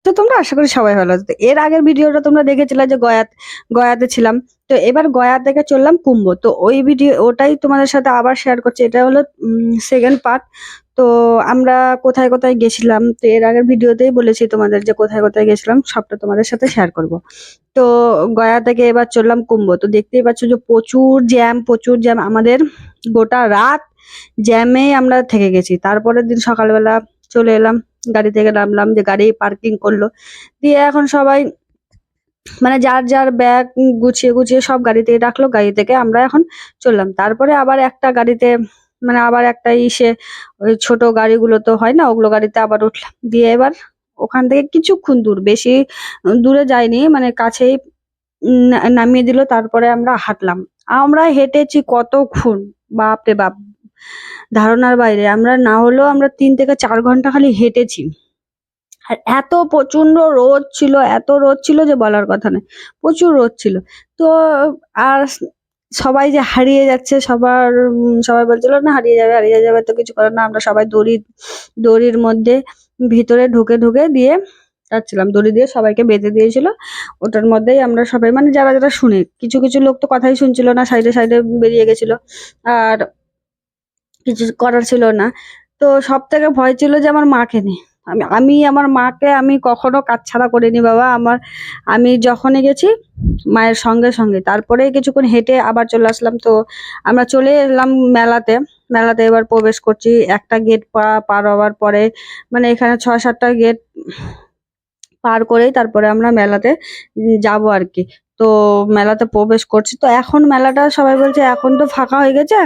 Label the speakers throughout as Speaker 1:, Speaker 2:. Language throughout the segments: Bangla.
Speaker 1: তো তোমরা আশা করি সবাই ভালো আছো। তো এর আগের ভিডিওটা তোমরা দেখেছিলে যে গয়াতে ছিলাম। তো এবার গয়া থেকে চললাম কুম্ভ। তো ওই ভিডিও ওটাই তোমাদের সাথে আবার শেয়ার করছি। এটা হলো সেকেন্ড পার্ট। তো আমরা কোথায় কোথায় গেছিলাম, তো এর আগের ভিডিওতেই বলেছি তোমাদের যে কোথায় কোথায় গেছিলাম সবটা তোমাদের সাথে শেয়ার করব। তো গয়া থেকে এবার চললাম কুম্ভ। তো দেখতেই পাচ্ছ যে প্রচুর জ্যাম, আমাদের গোটা রাত জ্যামে আমরা থেকে গেছি। তারপরের দিন সকালবেলা চলে এলাম, গাড়ি থেকে নামলাম, যে গাড়ি পার্কিং করলো, দিয়ে এখন সবাই মানে যার যার ব্যাগ গুছিয়ে গুছিয়ে সব গাড়িতে রাখলো, গাড়ি থেকে আমরা এখন চললাম। তারপরে আবার একটা গাড়িতে মানে আবার একটা ইসে ওই ছোট গাড়িগুলো তো হয় না, ওগুলো গাড়িতে আবার উঠলাম, দিয়ে এবার ওখান থেকে কিছুক্ষণ দূর, বেশি দূরে যাইনি, মানে কাছেই নামিয়ে দিল। তারপরে আমরা হাঁটলাম, আমরা হেঁটেছি কতক্ষণ, বাপ রে বাপ, ধারণার বাইরে। আমরা না হলেও আমরা 3 থেকে 4 ঘন্টা খালি হেঁটেছি। আর এত প্রচন্ড রোদ ছিল, এত রোদ ছিল যে বলার কথা নয়, প্রচুর রোদ ছিল। তো আর সবাই যে হারিয়ে যাচ্ছে, সবাই বলছিল না হারিয়ে যাবে, তো কিছু করার না, আমরা সবাই দড়ির মধ্যে ভিতরে ঢুকে ঢুকে দিয়ে যাচ্ছিলাম, দড়ি দিয়ে সবাইকে বেঁধে দিয়েছিল। ওটার মধ্যেই আমরা সবাই মানে যারা যারা শুনে, কিছু কিছু লোক তো কথাই শুনছিল না, সাইডে সাইডে বেরিয়ে গেছিল, আর কিছু করার ছিল না। তো সব থেকে ভয় ছিল যে আমার মাকে নিয়ে, আমি আমার মাকে আমি কখনো কাছছাড়া করিনি বাবা। আমি যখনই গেছি মায়ের সঙ্গে সঙ্গে, তারপরে কিছুক্ষণ হেঁটে আবার চলে আসলাম। তো আমরা চলে এলাম মেলাতে। মেলাতে এবার প্রবেশ করছি, একটা গেট পার হওয়ার পরে, মানে এখানে 6-7টা গেট পার করেই তারপরে আমরা মেলাতে যাব আর কি। তো মেলাতে প্রবেশ করছি, তো এখন মেলাটা সবাই বলছে এখন তো ফাঁকা হয়ে গেছে,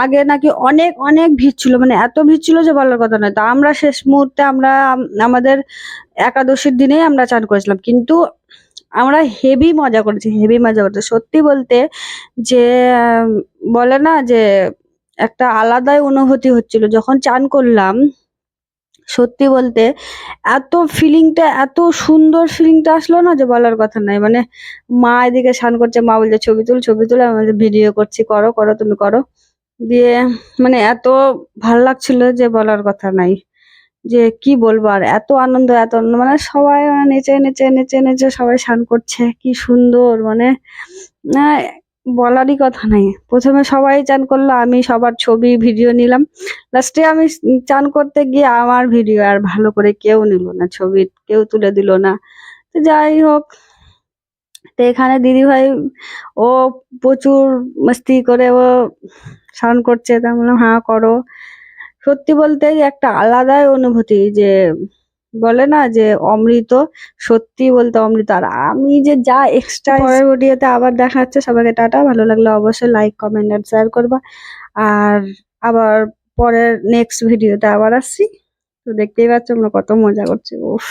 Speaker 1: আগে নাকি অনেক অনেক ভিড় ছিল, মানে এত ভিড় ছিল যে বলার কথা নয়। তা আমরা শেষ মুহূর্তে আমাদের একাদশীর দিনেই আমরা চান করেছিলাম, কিন্তু আমরা হেভি মজা করেছি, হেভি মজা করতে সত্যি বলতে, যে বলে না যে একটা আলাদাই অনুভূতি হচ্ছিল যখন চান করলাম। সত্যি বলতে এত সুন্দর ফিলিংটা আসলো না যে বলার কথা নাই। মানে মা এদিকে স্নান করছে, মা বলছে ছবি তুল, আমি ভিডিও করছি, করো করো তুমি করো, দিয়ে মানে এত ভাল লাগছিল যে বলার কথা নাই। যে কি বলবো, আর এত আনন্দ মানে সবাই মানে নেচে নেচে নেচে নেচে সবাই স্নান করছে, কি সুন্দর মানে আহ, বলারই কথা নাই। প্রথমে সবাই চান করলো, আমি সবার ছবি ভিডিও নিলাম, লাস্টে আমি চান করতে গিয়ে আমার ভিডিও আর ভালো করে কেউ নিল না, ছবি কেউ তুলে দিল না। তো যাই হোক, তো এখানে দিদি ভাই ও প্রচুর মস্তি করে ও স্নান করছে, তা আমি বললাম হ্যাঁ করো। সত্যি বলতে একটা আলাদাই অনুভূতি, যে বলে না যে অমৃত, সত্যি বলতে অমৃত। আর আমি যে যা এক্সট্রা, পরের ভিডিওতে আবার দেখা হচ্ছে, সবাইকে টাটা, ভালো লাগলে অবশ্যই লাইক কমেন্ট আর শেয়ার করবা। আর আবার পরের নেক্সট ভিডিওতে আবার আসছি। তো দেখতেই পাচ্ছ আমরা কত মজা করছি, উফ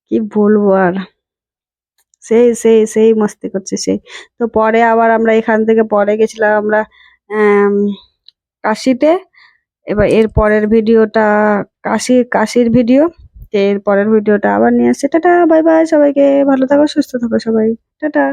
Speaker 1: কি বলবো আর, সেই মস্তি করছি সেই। তো পরে আবার আমরা এখান থেকে পরে গেছিলাম আমরা আম, কাশিতে। এবার এর পরের ভিডিওটা কাশির ভিডিও। তো এর পরের ভিডিওটা আবার নিয়ে আসছে। টাটা, বাই বাই সবাইকে, ভালো থাকো সুস্থ থাকো সবাই, টাটা।